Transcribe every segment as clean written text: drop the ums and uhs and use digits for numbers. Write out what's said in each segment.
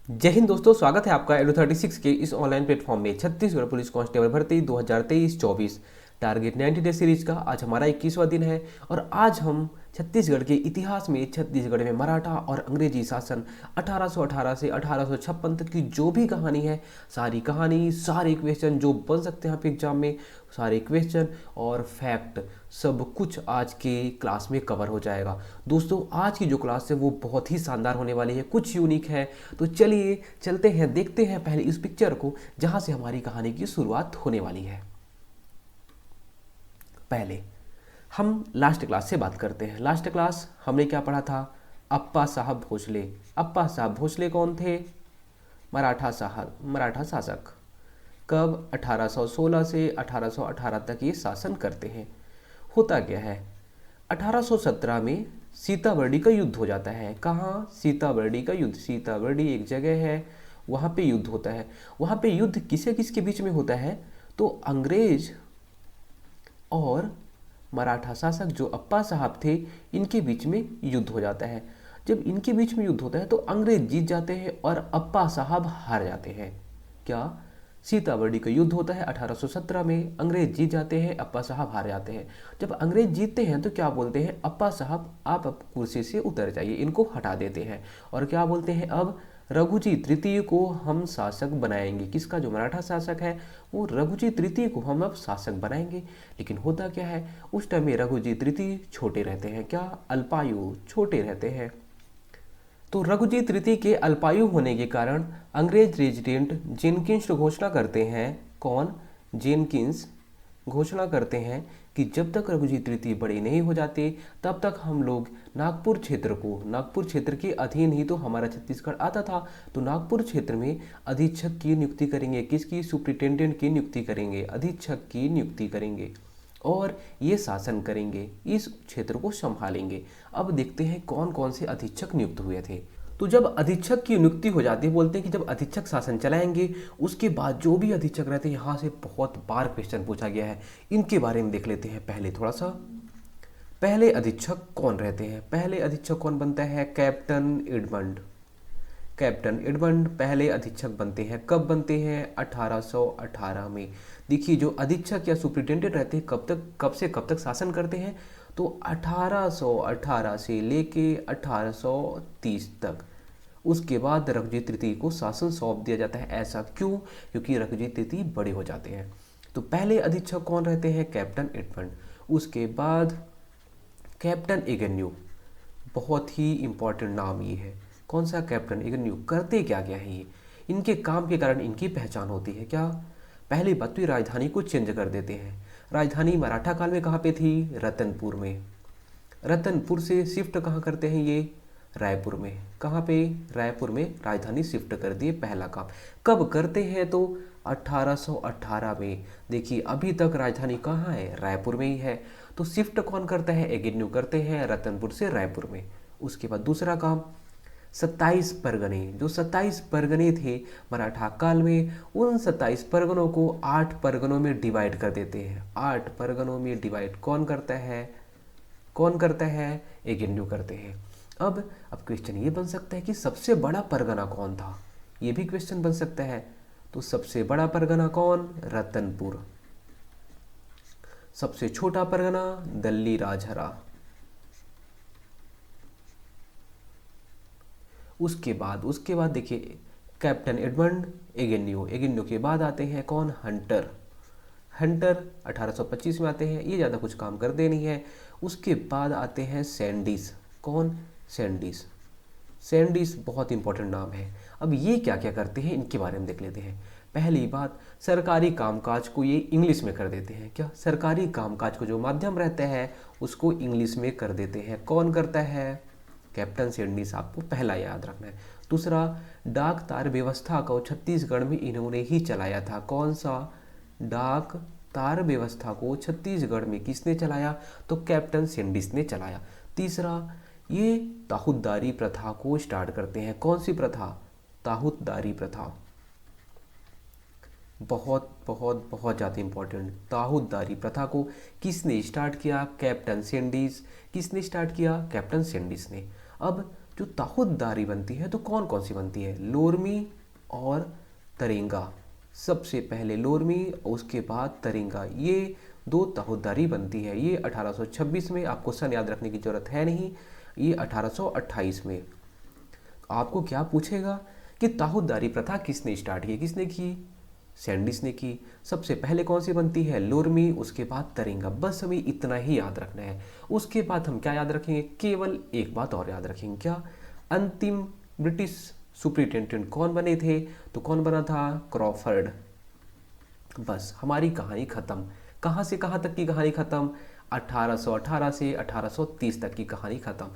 जय हिंद दोस्तों, स्वागत है आपका एडो 36 के इस ऑनलाइन प्लेटफॉर्म में। छत्तीसगढ़ पुलिस कांस्टेबल भर्ती 2023-24 टारगेट 90 डे सीरीज का आज हमारा 21वां दिन है। और आज हम छत्तीसगढ़ के इतिहास में छत्तीसगढ़ में मराठा और अंग्रेजी शासन 1818 से 1856 तक की जो भी कहानी है, सारी कहानी, सारे क्वेश्चन जो बन सकते हैं आपके एग्जाम में, सारे क्वेश्चन और फैक्ट सब कुछ आज के क्लास में कवर हो जाएगा। दोस्तों आज की जो क्लास है वो बहुत ही शानदार होने वाली है, कुछ यूनिक है। तो चलिए चलते हैं, देखते हैं पहले इस पिक्चर को जहां से हमारी कहानी की शुरुआत होने वाली है। पहले हम लास्ट क्लास से बात करते हैं। लास्ट क्लास हमने क्या पढ़ा था? अप्पा साहब भोसले। अप्पा साहब भोसले कौन थे? मराठा शासक। कब? 1816 से 1818 तक ये शासन करते हैं। होता क्या है, 1817 में सीताबर्डी का युद्ध हो जाता है। कहाँ? सीताबर्डी का युद्ध। सीताबर्डी एक जगह है, वहाँ पे युद्ध होता है। वहाँ पे युद्ध किसे किसके बीच में होता है? तो अंग्रेज और मराठा शासक जो अप्पा साहब थे, इनके बीच में युद्ध हो जाता है। जब इनके बीच में युद्ध होता है तो अंग्रेज जीत जाते हैं और अप्पा साहब हार जाते हैं। क्या? सीताबर्डी का युद्ध होता है 1817 में, अंग्रेज जीत जाते हैं, अप्पा साहब हार जाते हैं। जब अंग्रेज जीतते हैं तो क्या बोलते हैं? अप्पा साहब आप अब कुर्सी से उतर जाइए, इनको हटा देते हैं। और क्या बोलते हैं? अब रघुजी तृतीय को हम शासक बनाएंगे। किसका? जो मराठा शासक है वो रघुजी तृतीय को हम अब शासक बनाएंगे। लेकिन होता क्या है, उस टाइम में रघुजी तृतीय छोटे रहते हैं। क्या? अल्पायु, छोटे रहते हैं। तो रघुजी तृतीय के अल्पायु होने के कारण अंग्रेज रेजिडेंट जेनकिंस घोषणा करते हैं। कौन? जेनकिंस घोषणा करते हैं कि जब तक रघुजी तृतीय बड़े नहीं हो जाते तब तक हम लोग नागपुर क्षेत्र के अधीन ही तो हमारा छत्तीसगढ़ आता था, तो नागपुर क्षेत्र में अधीक्षक की नियुक्ति करेंगे। किसकी? सुप्रिटेंडेंट की नियुक्ति करेंगे, अधीक्षक की नियुक्ति करेंगे और ये शासन करेंगे, इस क्षेत्र को संभालेंगे। अब देखते हैं कौन कौन से अधीक्षक नियुक्त हुए थे। तो जब अधीक्षक की नियुक्ति हो जाती है, बोलते हैं कि जब अधीक्षक शासन चलाएंगे उसके बाद जो भी अधीक्षक रहते हैं, यहाँ से बहुत बार क्वेश्चन पूछा गया है, इनके बारे में देख लेते हैं पहले थोड़ा सा। पहले अधीक्षक कौन रहते हैं? पहले अधीक्षक कौन बनता है? Captain Edmund. कैप्टन एडमंड पहले अधीक्षक बनते हैं। कब बनते हैं? 1818 में। देखिए जो अधीक्षक या सुप्रिटेंडेंट रहते हैं कब से कब तक शासन करते हैं? तो 1818 से लेके 1830 तक। उसके बाद रघुजी तृतीय को शासन सौंप दिया जाता है। ऐसा क्यों? क्योंकि रघुजी तृतीय बड़े हो जाते हैं। तो पहले अधीक्षक कौन रहते हैं? Captain Edmund. उसके बाद कैप्टन एगन्यू, बहुत ही इंपॉर्टेंट नाम ये है। कौन सा? Captain Agnew. करते क्या क्या है ये? इनके काम के कारण इनकी पहचान होती है। क्या? पहली बात तो ये राजधानी को चेंज कर देते हैं। राजधानी मराठा काल में कहाँ पे थी? रतनपुर में। रतनपुर से शिफ्ट कहाँ करते हैं ये? रायपुर में। कहाँ पे? रायपुर में राजधानी शिफ्ट कर दिए। पहला काम कब करते हैं? तो 1818 में। देखिए अभी तक राजधानी कहाँ है? रायपुर में ही है। तो शिफ्ट कौन करता है? एगेन्यू करते हैं रतनपुर से रायपुर में। उसके बाद दूसरा काम, 27 परगने, जो 27 परगने थे मराठा काल में, उन 27 परगनों को 8 परगनों में डिवाइड कर देते हैं। 8 परगनों में डिवाइड कौन करता है? कौन करता है? एगेन्यू करते हैं। अब क्वेश्चन ये बन सकता है कि सबसे बड़ा परगना कौन था? ये भी क्वेश्चन बन सकता है। तो सबसे बड़ा परगना कौन? रतनपुर। सबसे छोटा परगना दल्ली राजहरा। उसके बाद देखिए कैप्टन एडमंड, एगेन्यू के बाद आते हैं कौन? हंटर। हंटर 1825 में आते हैं, ये ज़्यादा कुछ काम करते नहीं है। उसके बाद आते हैं सैंडिस। कौन? सैंडिस। सैंडिस बहुत इंपॉर्टेंट नाम है। अब ये क्या क्या करते हैं इनके बारे में देख लेते हैं। पहली बात, सरकारी कामकाज को ये इंग्लिश में कर देते हैं। क्या? सरकारी कामकाज को जो माध्यम रहता है उसको इंग्लिश में कर देते हैं। कौन करता है? Captain Sandis. आपको पहला याद रखना है। दूसरा, डाक तार व्यवस्था को छत्तीसगढ़ में इन्होंने ही चलाया था। कौन सा? डाक तार व्यवस्था को छत्तीसगढ़ में किसने चलाया? तो कैप्टन सैंडिस ने चलाया। तीसरा, ये ताहुतदारी प्रथा को स्टार्ट करते हैं। कौन सी प्रथा? ताहुतदारी प्रथा। बहुत बहुत बहुत ज़्यादा इंपॉर्टेंट। ताहुतदारी प्रथा को किसने स्टार्ट किया? Captain Sandis. किसने स्टार्ट किया? कैप्टन सैंडिस ने। अब जो ताहुतदारी बनती है तो कौन कौन सी बनती है? लोरमी और तरेंगा। सबसे पहले लोरमी और उसके बाद तरेंगा, ये दो ताहुतदारी बनती है। ये 1826 में, आपको सन याद रखने की जरूरत है नहीं, ये 1828 में। आपको क्या पूछेगा कि ताहुतदारी प्रथा किसने स्टार्ट की? किसने की? सैंडिस ने की। सबसे पहले कौन सी बनती है? लोरमी, उसके बाद तरेंगा। बस हमें इतना ही याद रखना है। उसके बाद हम क्या याद रखेंगे? केवल एक बात और याद रखेंगे। क्या? अंतिम ब्रिटिश सुप्रिटेंडेंट कौन बने थे? तो कौन बना था? क्रॉफर्ड। बस हमारी कहानी खत्म। कहाँ से कहाँ तक की कहानी खत्म? 1818 से 1830 तक की कहानी खत्म।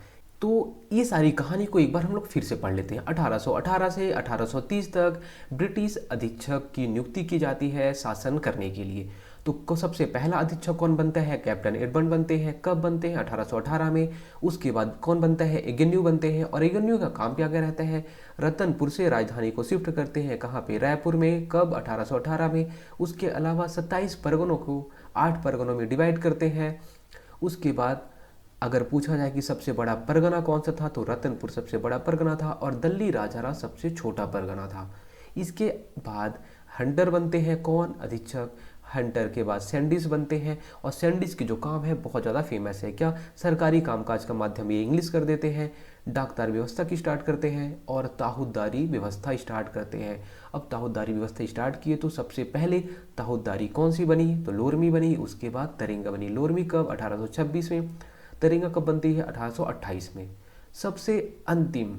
तो ये सारी कहानी को एक बार हम लोग फिर से पढ़ लेते हैं। 1818 से 1830 तक ब्रिटिश अधीक्षक की नियुक्ति की जाती है शासन करने के लिए। तो सबसे पहला अधीक्षक कौन बनता है? कैप्टन एडमंड बनते हैं। कब बनते हैं? 1818 में। उसके बाद कौन बनता है? एगेन्यू बनते हैं। और एगेन्यू का काम क्या क्या रहता है? रतनपुर से राजधानी को शिफ्ट करते हैं। कहाँ पे? रायपुर में। कब? 1818 में। उसके अलावा 27 परगनों को 8 परगनों में डिवाइड करते हैं। उसके बाद अगर पूछा जाए कि सबसे बड़ा परगना कौन सा था, तो रतनपुर सबसे बड़ा परगना था और दल्ली राजहरा सबसे छोटा परगना था। इसके बाद हंटर बनते हैं। कौन? अधीक्षक। हंटर के बाद सैंडिस बनते हैं और सैंडिस की जो काम है बहुत ज़्यादा फेमस है। क्या? सरकारी कामकाज का माध्यम ये इंग्लिश कर देते हैं, डाकतार व्यवस्था की स्टार्ट करते हैं और ताहुतदारी व्यवस्था स्टार्ट करते हैं। अब ताहुतदारी व्यवस्था स्टार्ट किए तो सबसे पहले ताहुतदारी कौन सी बनी? तो लोरमी बनी। उसके बाद तरेंगा बनी। लोरमी कब? 1826 में। तरेंगा कब बनती है? 1828 में। सबसे अंतिम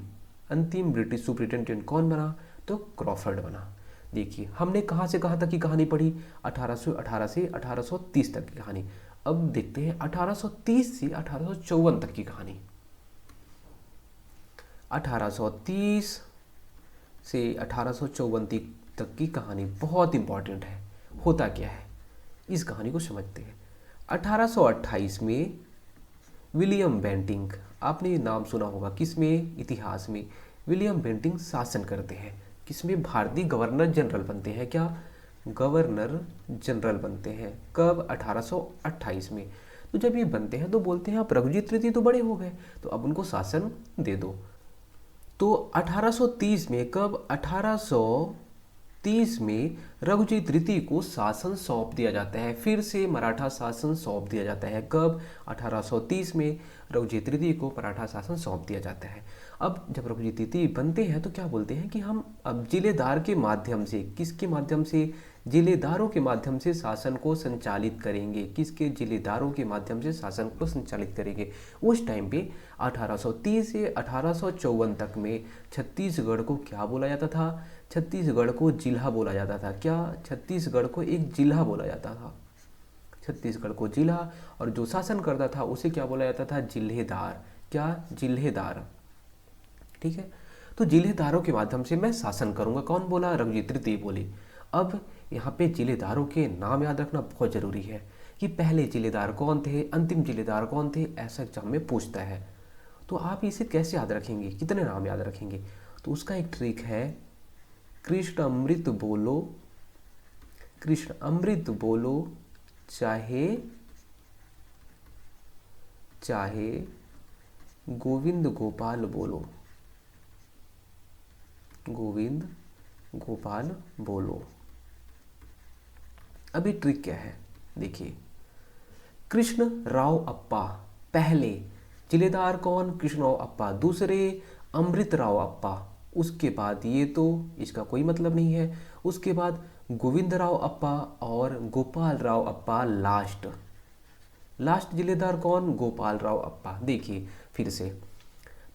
अंतिम ब्रिटिश सुप्रिटेंडेंट कौन बना? तो क्रॉफर्ड बना। देखिए हमने कहाँ से कहाँ तक की कहानी पढ़ी? 1818 से 1830 तक की कहानी। अब देखते हैं 1830 से 1854 तक की कहानी। 1830 से 1854 तक की कहानी बहुत इंपॉर्टेंट है। होता क्या है, इस कहानी को समझते हैं। 1828 में विलियम बेंटिंक, आपने नाम सुना होगा, किसमें? इतिहास में। विलियम बेंटिंक शासन करते हैं। किसमें? भारतीय गवर्नर जनरल बनते हैं। क्या? गवर्नर जनरल बनते हैं। कब? 1828 में। तो जब ये बनते हैं तो बोलते हैं आप रघुजीत तृतीय तो बड़े हो गए, तो अब उनको शासन दे दो। तो 1830 में, कब? 1830 में रघुजीत तृतीय को शासन सौंप दिया जाता है। फिर से मराठा शासन सौंप दिया जाता है। कब? 1830 में रघुजीत तृतीय को मराठा शासन सौंप दिया जाता है। अब जब रघुजीत तृतीय बनते हैं तो क्या बोलते हैं कि हम अब जिलेदार के माध्यम से, किसके माध्यम से? जिलेदारों के माध्यम से शासन को संचालित करेंगे। किसके? जिलेदारों के माध्यम से शासन को संचालित करेंगे। उस टाइम पे 1830 से 1854 तक में छत्तीसगढ़ को क्या बोला जाता था? छत्तीसगढ़ को जिला बोला जाता था। क्या? छत्तीसगढ़ को एक जिला बोला जाता था। छत्तीसगढ़ को जिला, और जो शासन करता था उसे क्या बोला जाता था? जिलेदार। क्या? जिलेदार। ठीक है, तो जिलेदारों के माध्यम से मैं शासन करूंगा। कौन बोला? रघुजीत तृतीय बोले। अब यहाँ पे जिलेदारों के नाम याद रखना बहुत जरूरी है कि पहले जिलेदार कौन थे, अंतिम जिलेदार कौन थे, ऐसा एग्जाम में पूछता है। तो आप इसे कैसे याद रखेंगे, कितने नाम याद रखेंगे? तो उसका एक ट्रिक है, कृष्ण अमृत बोलो, कृष्ण अमृत बोलो, चाहे चाहे गोविंद गोपाल बोलो, गोविंद गोपाल बोलो। अभी ट्रिक क्या है देखिए, कृष्ण राव अप्पा पहले जिलेदार कौन? कृष्ण राव अप्पा। दूसरे अमृत राव अप्पा। उसके बाद ये तो इसका कोई मतलब नहीं है। उसके बाद गोविंद राव अप्पा और गोपाल राव अप्पा लास्ट। लास्ट जिलेदार कौन? गोपाल राव अप्पा। देखिए फिर से,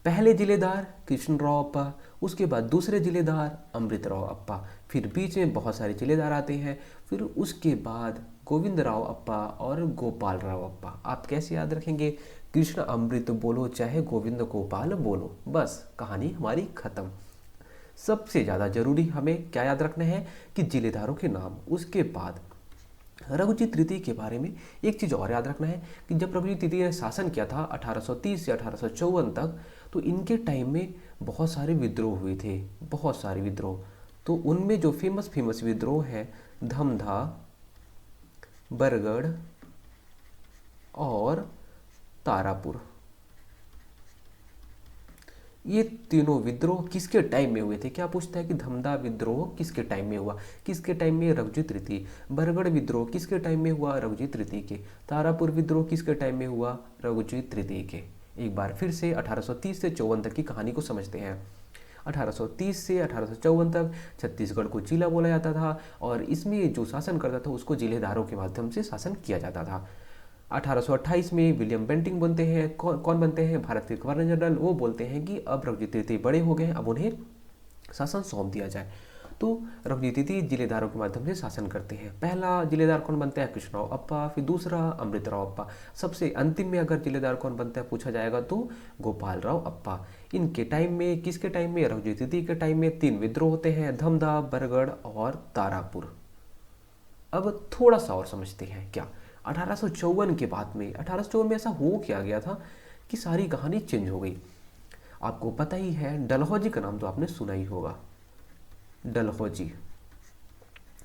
पहले जिलेदार कृष्णराव अप्पा, उसके बाद दूसरे जिलेदार अमृतराव अप्पा, फिर बीच में बहुत सारे जिलेदार आते हैं, फिर उसके बाद गोविंद राव अप्पा और गोपाल राव अप्पा। आप कैसे याद रखेंगे? कृष्ण अमृत बोलो चाहे गोविंद गोपाल बोलो, बस कहानी हमारी खत्म। सबसे ज़्यादा जरूरी हमें क्या याद रखना है कि जिलेदारों के नाम। उसके बाद रघुजीत तृतीय के बारे में एक चीज़ और याद रखना है कि जब रघुजीत तृतीय ने शासन किया था 1830 से 1854 तक, तो इनके टाइम में बहुत सारे विद्रोह हुए थे, बहुत सारे विद्रोह। तो उनमें जो फेमस फेमस विद्रोह हैं, धमधा, बरगढ़ और तारापुर, ये तीनों विद्रोह किसके टाइम में हुए थे? क्या पूछता है कि धमदा विद्रोह किसके टाइम में हुआ? किसके टाइम में? रघुजीत तृतीय। बरगढ़ विद्रोह किसके टाइम में हुआ? रघुजीत तृतीय के। तारापुर विद्रोह किसके टाइम में हुआ? रघुजीत तृतीय के। एक बार फिर से 1830 से 54 तक की कहानी को समझते हैं। 1830 से 1854 तक छत्तीसगढ़ को जिला बोला जाता था और इसमें जो शासन करता था उसको जिलेदारों के माध्यम से शासन किया जाता था। 1828 में विलियम बेंटिंग बनते हैं। कौन बनते हैं? भारत के गवर्नर जनरल। वो बोलते हैं कि अब रघुजीत तृतीय बड़े हो गए, अब उन्हें शासन सौंप दिया जाए। तो रघुजीत तृतीय जिलेदारों के माध्यम से शासन करते हैं। पहला जिलेदार कौन बनता है? कृष्णराव अप्पा। फिर दूसरा अमृतराव अप्पा। सबसे अंतिम में अगर जिलेदार कौन बनता है पूछा जाएगा तो गोपाल राव अप्पा। इनके टाइम में, किसके टाइम में? रघुजीत तृतीय के टाइम में 3 विद्रोह होते हैं, धमधा, बरगढ़ और तारापुर। अब थोड़ा सा और समझते हैं क्या 1854 के बाद में 1854 में ऐसा हो क्या गया था कि सारी कहानी चेंज हो गई। आपको पता ही है, डलहौजी का नाम तो आपने सुना ही होगा। डलहौजी,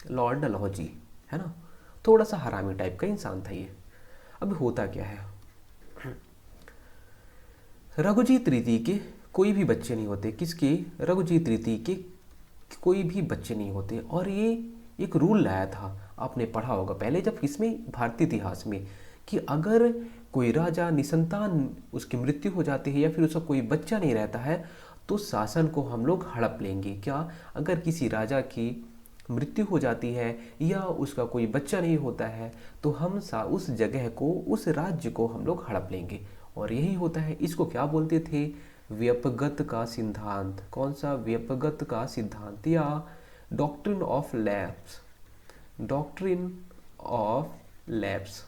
लॉर्ड डलहौजी, है ना? थोड़ा सा हरामी टाइप का इंसान था ये। अब होता क्या है, रघुजीत तृतीय के कोई भी बच्चे नहीं होते। किसके? रघुजीत तृतीय के कोई भी बच्चे नहीं होते। और ये एक रूल लाया था, आपने पढ़ा होगा पहले जब इसमें भारतीय इतिहास में, कि अगर कोई राजा निसंतान उसकी मृत्यु हो जाती है या फिर उसका कोई बच्चा नहीं रहता है तो शासन को हम लोग हड़प लेंगे। क्या? अगर किसी राजा की मृत्यु हो जाती है या उसका कोई बच्चा नहीं होता है तो हम उस जगह को, उस राज्य को हम लोग हड़प लेंगे। और यही होता है। इसको क्या बोलते थे? व्यपगत का सिद्धांत। कौन सा? व्यपगत का सिद्धांत या doctrine of lapse. Doctrine of lapse,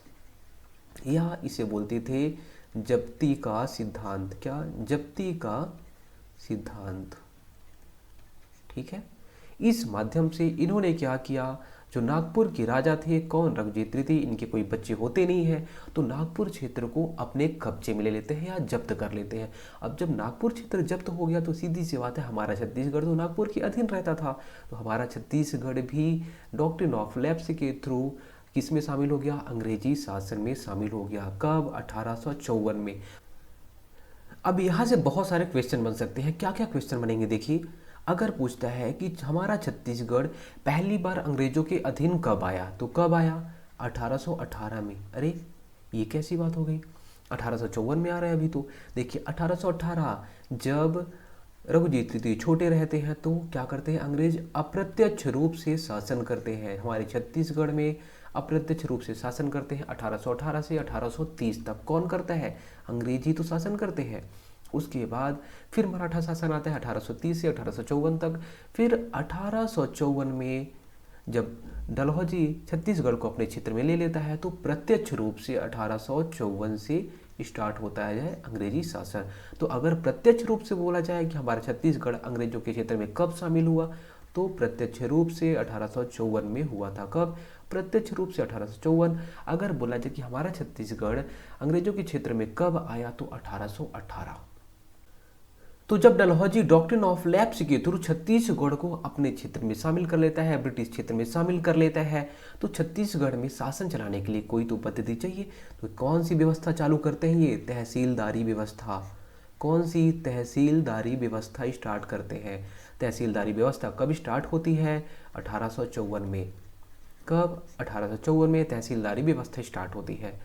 या इसे बोलते थे जब्ती का सिद्धांत। क्या? जब्ती का सिद्धांत। ठीक है। इस माध्यम से इन्होंने क्या किया, जो नागपुर के राजा थे, कौन? रघुजीत तृतीय, इनके कोई बच्चे होते नहीं हैं तो नागपुर क्षेत्र को अपने कब्जे में ले लेते हैं या जब्त कर लेते हैं। अब जब नागपुर क्षेत्र जब्त हो गया तो सीधी सी बात है, हमारा छत्तीसगढ़ तो नागपुर के अधीन रहता था, तो हमारा छत्तीसगढ़ भी डॉक्ट्रिन ऑफ लैप्स के थ्रू किस में शामिल हो गया? अंग्रेजी शासन में शामिल हो गया। कब? 1854 में। अब यहाँ से बहुत सारे क्वेश्चन बन सकते हैं। क्या क्या क्वेश्चन बनेंगे? देखिए, अगर पूछता है कि हमारा छत्तीसगढ़ पहली बार अंग्रेजों के अधीन कब आया, तो कब आया? 1818 में। अरे ये कैसी बात हो गई, 1854 में आ रहा है अभी तो। देखिए 1818 जब रघुजीत तृतीय छोटे रहते हैं तो क्या करते हैं? अंग्रेज अप्रत्यक्ष रूप से शासन करते हैं हमारे छत्तीसगढ़ में, अप्रत्यक्ष रूप से शासन करते हैं 1818 से 1830 तक। कौन करता है? अंग्रेजी तो शासन करते हैं। उसके बाद फिर मराठा शासन आता है 1830 से 1854 तक। फिर 1854 में जब डलहौजी छत्तीसगढ़ को अपने क्षेत्र में ले लेता है तो प्रत्यक्ष रूप से 1854 से स्टार्ट होता है अंग्रेजी शासन। तो अगर प्रत्यक्ष रूप से बोला जाए कि हमारा छत्तीसगढ़ अंग्रेजों के क्षेत्र में कब शामिल हुआ, तो प्रत्यक्ष रूप से 1854 में हुआ था। कब? प्रत्यक्ष रूप से 1854। अगर बोला जाए कि हमारा छत्तीसगढ़ अंग्रेजों के क्षेत्र में कब आया, तो 1818। तो जब डलहौजी डॉक्ट्रिन ऑफ लैप्स के थ्रू छत्तीसगढ़ को अपने क्षेत्र में शामिल कर लेता है, ब्रिटिश क्षेत्र में शामिल कर लेता है, तो छत्तीसगढ़ में शासन चलाने के लिए कोई तो पद्धति चाहिए। तो कौन सी व्यवस्था चालू करते हैं? ये तहसीलदारी व्यवस्था। कौन सी? तहसीलदारी व्यवस्था स्टार्ट करते हैं। तहसीलदारी व्यवस्था कब स्टार्ट होती है? 1854 में। कब? 1854 में तहसीलदारी व्यवस्था स्टार्ट होती है।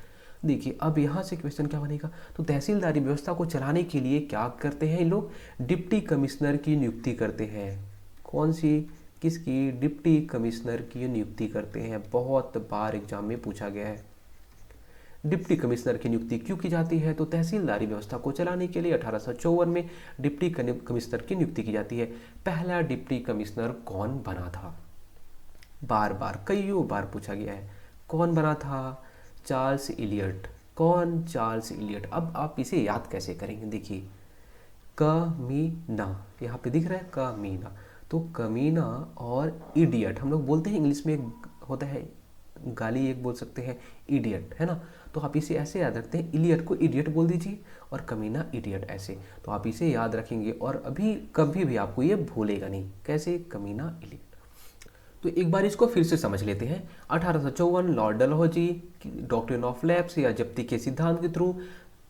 देखिए अब यहाँ से क्वेश्चन क्या बनेगा, तो तहसीलदारी व्यवस्था को चलाने के लिए क्या करते हैं ये लोग? डिप्टी कमिश्नर की नियुक्ति करते हैं। कौन सी? किसकी? डिप्टी कमिश्नर की नियुक्ति करते हैं। बहुत बार एग्जाम में पूछा गया है। डिप्टी कमिश्नर की नियुक्ति क्यों की जाती है? तो तहसीलदारी व्यवस्था को चलाने के लिए 1854 में डिप्टी कमिश्नर की नियुक्ति की जाती है। पहला डिप्टी कमिश्नर कौन बना था? बार बार कईयों बार पूछा गया है। कौन बना था? Charles Elliot. कौन? Charles Elliot. अब आप इसे याद कैसे करेंगे? देखिए कमीना, यहाँ पे दिख रहा है कमीना, तो कमीना और इडियट हम लोग बोलते हैं, इंग्लिश में होता है गाली, एक बोल सकते हैं इडियट, है ना? तो आप इसे ऐसे याद रखते हैं, इलियट को इडियट बोल दीजिए और कमीना इडियट ऐसे, तो आप इसे याद रखेंगे और अभी कभी भी आपको ये भूलेगा नहीं। कैसे? कमीना इलियट। तो एक बार इसको फिर से समझ लेते हैं। 1854 Lord Dalhousie doctrine of lapse या जब्ती के सिद्धांत के थ्रू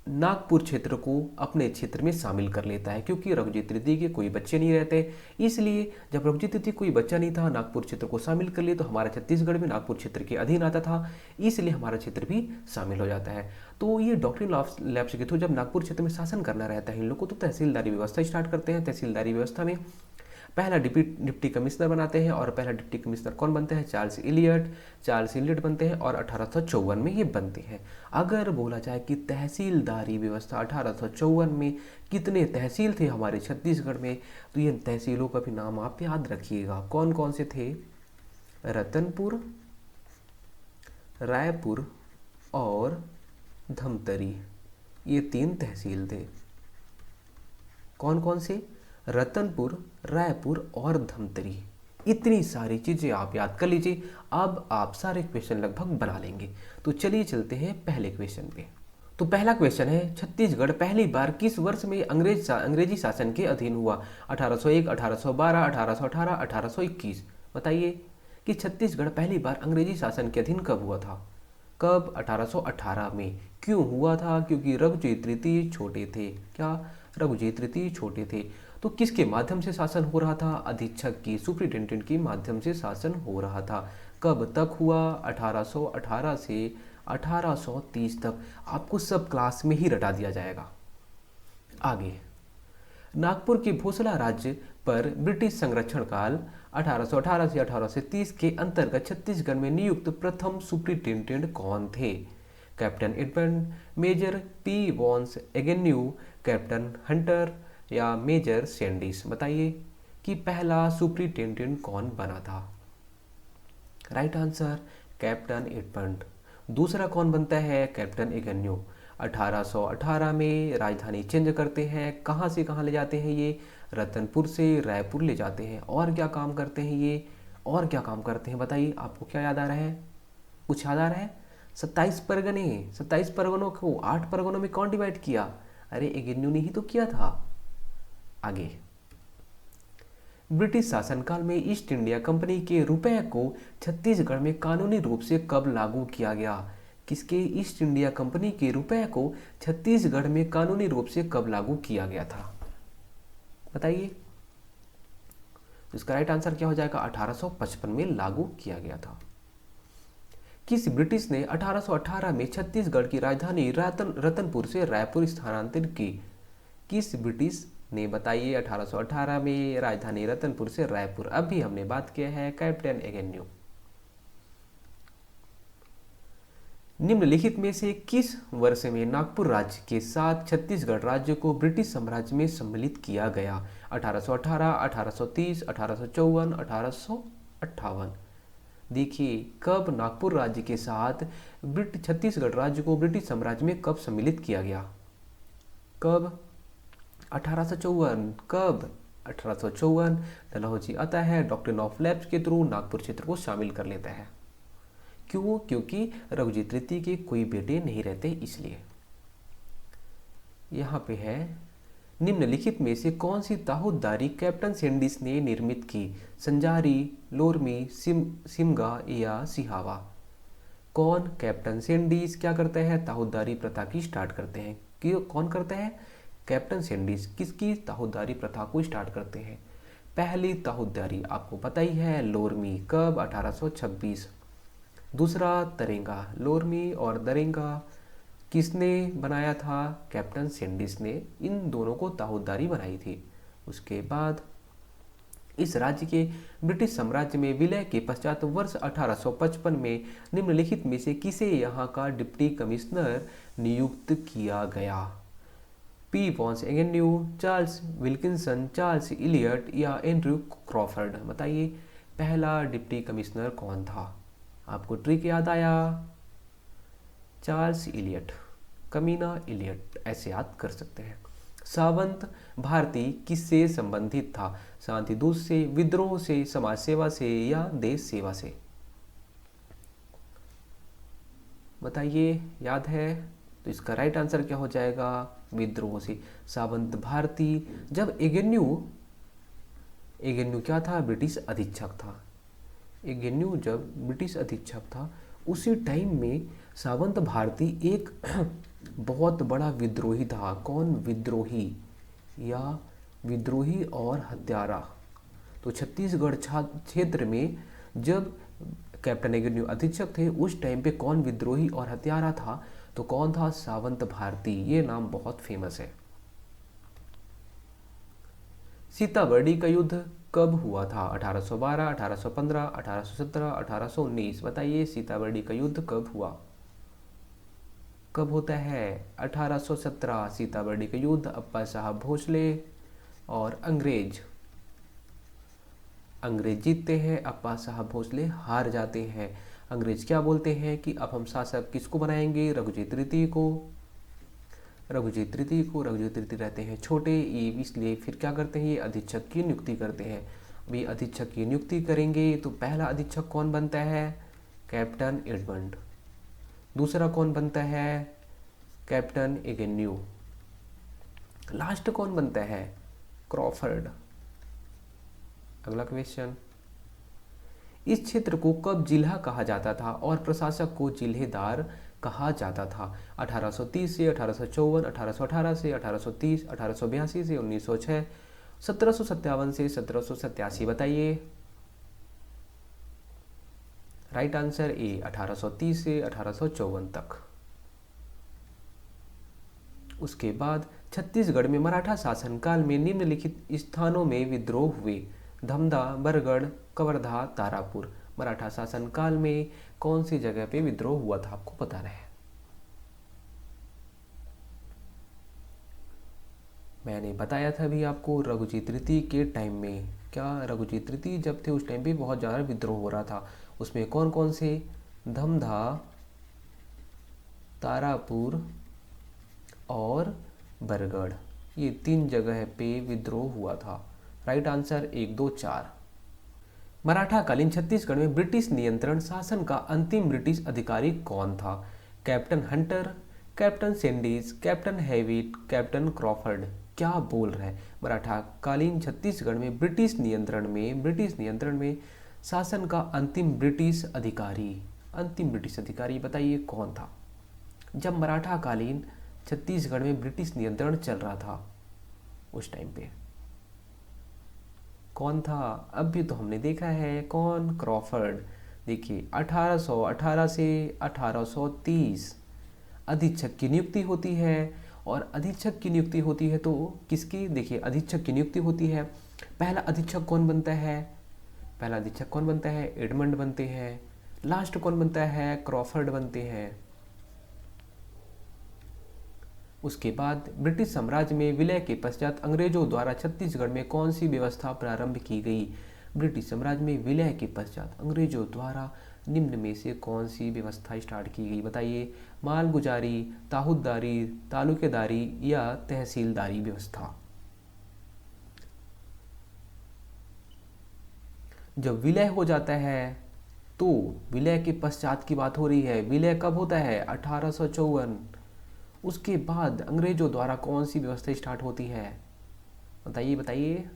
नागपुर क्षेत्र को अपने क्षेत्र में शामिल कर लेता है, क्योंकि रघुजीत तृतीय के कोई बच्चे नहीं रहते। इसलिए जब रघुजीत तृतीय कोई बच्चा नहीं था, नागपुर क्षेत्र को शामिल कर लिए, तो हमारा छत्तीसगढ़ भी नागपुर क्षेत्र के अधीन आता था, इसलिए हमारा क्षेत्र भी शामिल हो जाता है। तो ये डॉक्ट्रिन ऑफ लैप्स के थ्रू जब नागपुर क्षेत्र में शासन करना रहता है इन लोगों को, तो तहसीलदारी व्यवस्था स्टार्ट करते हैं। तहसीलदारी व्यवस्था में पहला डिप्टी कमिश्नर बनाते हैं, और पहला डिप्टी कमिश्नर कौन बनते हैं? चार्ल्स इलियट बनते हैं, और 1854 में ये बनते हैं। अगर बोला जाए कि तहसीलदारी व्यवस्था 1854 में कितने तहसील थे हमारे छत्तीसगढ़ में, तो ये तहसीलों का भी नाम आप याद रखिएगा। कौन कौन से थे? रतनपुर, रायपुर और धमतरी, ये 3 तहसील थे। कौन कौन से? रतनपुर, रायपुर और धमतरी। इतनी सारी चीज़ें आप याद कर लीजिए। अब आप सारे क्वेश्चन लगभग बना लेंगे। तो चलिए चलते हैं पहले क्वेश्चन पे। तो पहला क्वेश्चन है, छत्तीसगढ़ पहली बार किस वर्ष में अंग्रेजी शासन के अधीन हुआ? 1801, 1812, 1818, 1821। बताइए कि छत्तीसगढ़ पहली बार अंग्रेजी शासन के अधीन कब हुआ था? कब? 1818 में। क्यों हुआ था? क्योंकि रघुजीत तृतीय छोटे थे। क्या? रघुजीत तृतीय छोटे थे। तो किसके माध्यम से शासन हो रहा था? अधीक्षक की, सुप्रिटेंडेंट के माध्यम से शासन हो रहा था। कब तक हुआ? 1818 से 1830 तक। आपको सब क्लास में ही रटा दिया जाएगा। आगे, नागपुर के भोसला राज्य पर ब्रिटिश संरक्षण काल 1818 से 1830 के अंतर्गत छत्तीसगढ़ में नियुक्त प्रथम सुप्रिटेंडेंट कौन थे? Captain Edmund, major P Vans Agnew, captain Hunter या मेजर सैंडिस। बताइए कि पहला सुप्रिटेंडेंट कौन बना था? Right answer, captain Edmund. दूसरा कौन बनता है? Captain Agnew. 1818 में राजधानी चेंज करते हैं। कहाँ से कहाँ ले जाते हैं ये? रतनपुर से रायपुर ले जाते हैं। और क्या काम करते हैं ये? और क्या काम करते हैं बताइए, आपको क्या याद आ रहा है? कुछ याद आ रहा है? 27 परगने, 27 परगनों को 8 परगनों में कौन डिवाइड किया? अरे एगेन्यू ने ही तो किया था। आगे, ब्रिटिश शासनकाल में ईस्ट इंडिया कंपनी के रुपए को छत्तीसगढ़ में कानूनी रूप से कब लागू किया गया? किसके? ईस्ट इंडिया कंपनी के रुपए को छत्तीसगढ़ में कानूनी रूप से कब लागू किया गया था? बताइए। इसका राइट आंसर क्या हो जाएगा? 1855 में लागू किया गया था। किस ब्रिटिश ने 1818 में छत्तीसगढ़ की राजधानी रतनपुर से रायपुर स्थानांतरित की? किस ब्रिटिश ने? बताइए। 1818 में राजधानी रतनपुर से रायपुर। अभी हमने बात किया है कैप्टन एगेन्यू। निम्नलिखित में से किस वर्ष में नागपुर राज्य के साथ छत्तीसगढ़ राज्य को ब्रिटिश साम्राज्य में सम्मिलित किया गया? 1818, 1830, 1854, 1858। देखिए, कब नागपुर राज्य के साथ छत्तीसगढ़ राज्य को ब्रिटिश साम्राज्य में कब सम्मिलित किया गया? कब? 1854। कब? 1854। डलहौजी आता है, डॉक्ट्रिन ऑफ लैप्स के थ्रू नागपुर क्षेत्र को शामिल कर लेता है। क्यों? क्योंकि रघुजीत तृतीय के कोई बेटे नहीं रहते, इसलिए। यहाँ पे है, निम्नलिखित में से कौन सी ताहूदारी कैप्टन सैंडिस ने निर्मित की? संजारी, लोरमी, सिमगा या सिहावा। कौन? कैप्टन सैंडिस क्या करते हैं? ताहूदारी प्रथा की स्टार्ट करते हैं। क्यों? कौन करते हैं? Captain Sandis. किसकी ताहूदारी प्रथा को स्टार्ट करते हैं? पहली ताहूदारी आपको पता ही है, लोरमी। कब? 1826। दूसरा तरेंगा। लोरमी और दरेंगा किसने बनाया था? कैप्टन सैंडिस ने इन दोनों को ताहूदारी बनाई थी। उसके बाद इस राज्य के ब्रिटिश साम्राज्य में विलय के पश्चात वर्ष 1855 में निम्नलिखित में से किसे यहाँ का डिप्टी कमिश्नर नियुक्त किया गया? P Vans Agnew, Charles Wilkinson, Charles Elliot या एंड्रयू क्रॉफर्ड। बताइए, पहला डिप्टी कमिश्नर कौन था? आपको ट्रिक याद आया? चार्ल्स इलियट, कमीना इलियट, ऐसे याद कर सकते हैं। सावंत भारती किससे संबंधित था? शांति दूत से, विद्रोह से, समाज सेवा से या देश सेवा से? बताइए, याद है? तो इसका राइट आंसर क्या हो जाएगा? विद्रोह से। सावंत भारती जब एगेन्यू क्या था? ब्रिटिश अधीक्षक था। एगेन्यू जब ब्रिटिश अधीक्षक था, उसी टाइम में सावंत भारती एक बहुत बड़ा विद्रोही था। कौन विद्रोही या विद्रोही और हत्यारा? तो छत्तीसगढ़ क्षेत्र में जब कैप्टन एग्न्यू अधीक्षक थे उस टाइम पे कौन विद्रोही और हत्यारा था? तो कौन था? सावंत भारती। ये नाम बहुत फेमस है। सीताबर्डी का युद्ध कब हुआ था? 1812, 1815, 1817, 1819। बताइए सीताबर्डी का युद्ध कब हुआ? कब होता है? 1817। सीताबर्डी का युद्ध अप्पा साहब भोसले और अंग्रेज जीतते हैं, अप्पा साहब भोसले हार जाते हैं। अंग्रेज क्या बोलते हैं कि अब हम शासक किसको बनाएंगे? रघुजी तृतीय को। रघुजी तृतीय रहते हैं छोटे, ये इसलिए फिर क्या करते हैं? ये अधीक्षक की नियुक्ति करते हैं। अभी अधीक्षक की नियुक्ति करेंगे तो पहला अधीक्षक कौन बनता है? Captain Edmund. दूसरा कौन बनता है? Captain Agnew. लास्ट कौन बनता है? क्रॉफर्ड। अगला क्वेश्चन, इस क्षेत्र को कब जिला कहा जाता था और प्रशासक को जिलेदार कहा जाता था? 1830 से 1854, 1818 से 1830, 1882 से 1906, 1757 से 1787। बताइए। राइट आंसर ए 1830 से 1854 तक। उसके बाद छत्तीसगढ़ में मराठा शासनकाल में निम्नलिखित स्थानों में विद्रोह हुए: धमधा, बरगढ़, कवर्धा, तारापुर। मराठा शासनकाल में कौन सी जगह पे विद्रोह हुआ था? आपको बताना है। मैंने बताया था अभी आपको रघुजी तृतीय के टाइम में। क्या रघुजी तृतीय जब थे उस टाइम पे बहुत ज़्यादा विद्रोह हो रहा था। उसमें कौन कौन से? धमधा, तारापुर और बरगढ़, ये 3 जगह पे विद्रोह हुआ था। Right answer 1, 2, 4। मराठाकालीन छत्तीसगढ़ में ब्रिटिश नियंत्रण शासन का अंतिम ब्रिटिश अधिकारी कौन था? Captain Hunter, captain Sandys, captain Hewitt, captain Crawford. क्या बोल रहे हैं? मराठाकालीन छत्तीसगढ़ में ब्रिटिश नियंत्रण में शासन का अंतिम ब्रिटिश अधिकारी बताइए कौन था? जब मराठाकालीन छत्तीसगढ़ में ब्रिटिश नियंत्रण चल रहा था उस टाइम पे कौन था? अब भी तो हमने देखा है कौन? क्रॉफर्ड। देखिए 1818 से 1830 अधीक्षक की नियुक्ति होती है, और अधीक्षक की नियुक्ति होती है तो किसकी? देखिए अधीक्षक की नियुक्ति होती है। पहला अधीक्षक कौन बनता है? एडमंड बनते हैं। लास्ट कौन बनता है? क्रॉफर्ड बनते हैं। उसके बाद ब्रिटिश साम्राज्य में विलय के पश्चात अंग्रेजों द्वारा छत्तीसगढ़ में कौन सी व्यवस्था प्रारंभ की गई? ब्रिटिश साम्राज्य में विलय के पश्चात अंग्रेजों द्वारा निम्न में से कौन सी व्यवस्था स्टार्ट की गई? बताइए। मालगुजारी, ताहूदारी, तालुकेदारी या तहसीलदारी व्यवस्था। जब विलय हो जाता है तो विलय के पश्चात की बात हो रही है। विलय कब होता है? 1854। उसके बाद अंग्रेजों द्वारा कौन सी व्यवस्था स्टार्ट होती है? बताइए।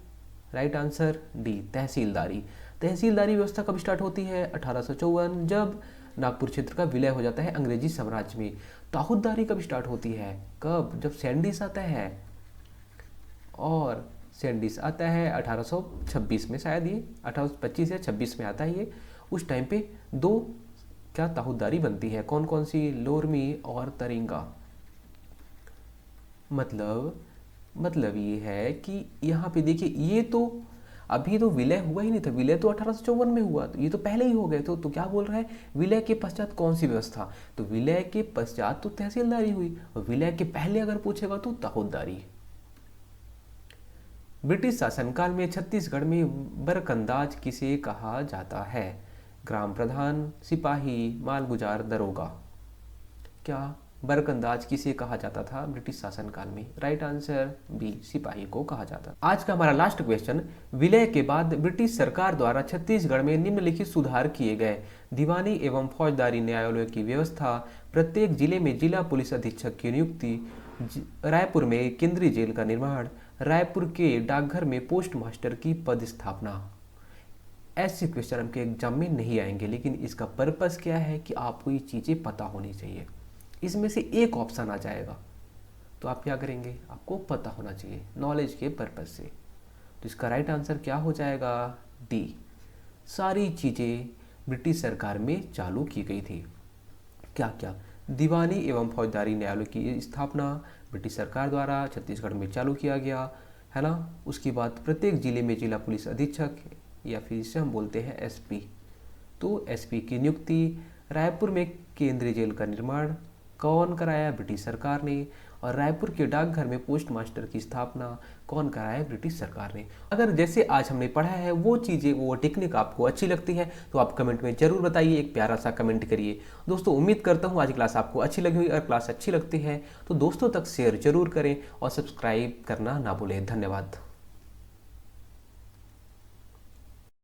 राइट आंसर डी, तहसीलदारी। तहसीलदारी व्यवस्था कब स्टार्ट होती है? 1854, जब नागपुर क्षेत्र का विलय हो जाता है अंग्रेजी साम्राज्य में। ताहूदारी कब स्टार्ट होती है? कब? जब सैंडिस आता है, और सैंडिस आता है 1826 में, शायद ये 1825 या 26 में आता है ये। उस टाइम पे 2 क्या ताहूदारी बनती है? कौन कौन सी? लोरमी और तरिंगा। मतलब ये है कि यहाँ पे देखिए, ये तो अभी तो विलय हुआ ही नहीं था। विलय तो 1854 में हुआ, तो ये तो पहले ही हो गए। तो क्या बोल रहा है? विलय के पश्चात कौन सी व्यवस्था? तो विलय के पश्चात तो तहसीलदारी हुई, और विलय के पहले अगर पूछेगा तो ताहूदारी। ब्रिटिश शासनकाल में छत्तीसगढ़ में बरकंदाज किसे कहा जाता है? ग्राम प्रधान, सिपाही, मालगुजार, दरोगा। क्या बरकंदाज किसे कहा जाता था ब्रिटिश शासनकाल में? राइट आंसर बी, सिपाही को कहा जाता। आज का हमारा लास्ट क्वेश्चन, विलय के बाद ब्रिटिश सरकार द्वारा छत्तीसगढ़ में निम्नलिखित सुधार किए गए: दीवानी एवं फौजदारी न्यायालयों की व्यवस्था, प्रत्येक जिले में जिला पुलिस अधीक्षक की नियुक्ति, रायपुर में केंद्रीय जेल का निर्माण, रायपुर के डाकघर में पोस्ट मास्टर की पद स्थापना। ऐसे क्वेश्चन हमके एग्जाम में नहीं आएंगे, लेकिन इसका पर्पस क्या है कि आपको ये चीज़ें पता होनी चाहिए। इसमें से एक ऑप्शन आ जाएगा, तो आप क्या करेंगे, आपको पता होना चाहिए नॉलेज के पर्पज़ से। तो इसका राइट आंसर क्या हो जाएगा, डी। सारी चीज़ें ब्रिटिश सरकार में चालू की गई थी। क्या क्या, दीवानी एवं फौजदारी न्यायालय की स्थापना ब्रिटिश सरकार द्वारा छत्तीसगढ़ में चालू किया गया है ना। उसके बाद प्रत्येक जिले में जिला पुलिस अधीक्षक या फिर इसे हम बोलते हैं एसपी, तो एसपी की नियुक्ति। रायपुर में केंद्रीय जेल का निर्माण कौन कराया, ब्रिटिश सरकार ने। और रायपुर के डाकघर में पोस्ट मास्टर की स्थापना कौन कराया, ब्रिटिश सरकार ने। अगर जैसे आज हमने पढ़ा है वो चीज़ें, वो टेक्निक आपको अच्छी लगती है तो आप कमेंट में जरूर बताइए, एक प्यारा सा कमेंट करिए। दोस्तों उम्मीद करता हूँ आज क्लास आपको अच्छी लगी हुई। अगर क्लास अच्छी लगती है तो दोस्तों तक शेयर जरूर करें और सब्सक्राइब करना ना भूलें। धन्यवाद।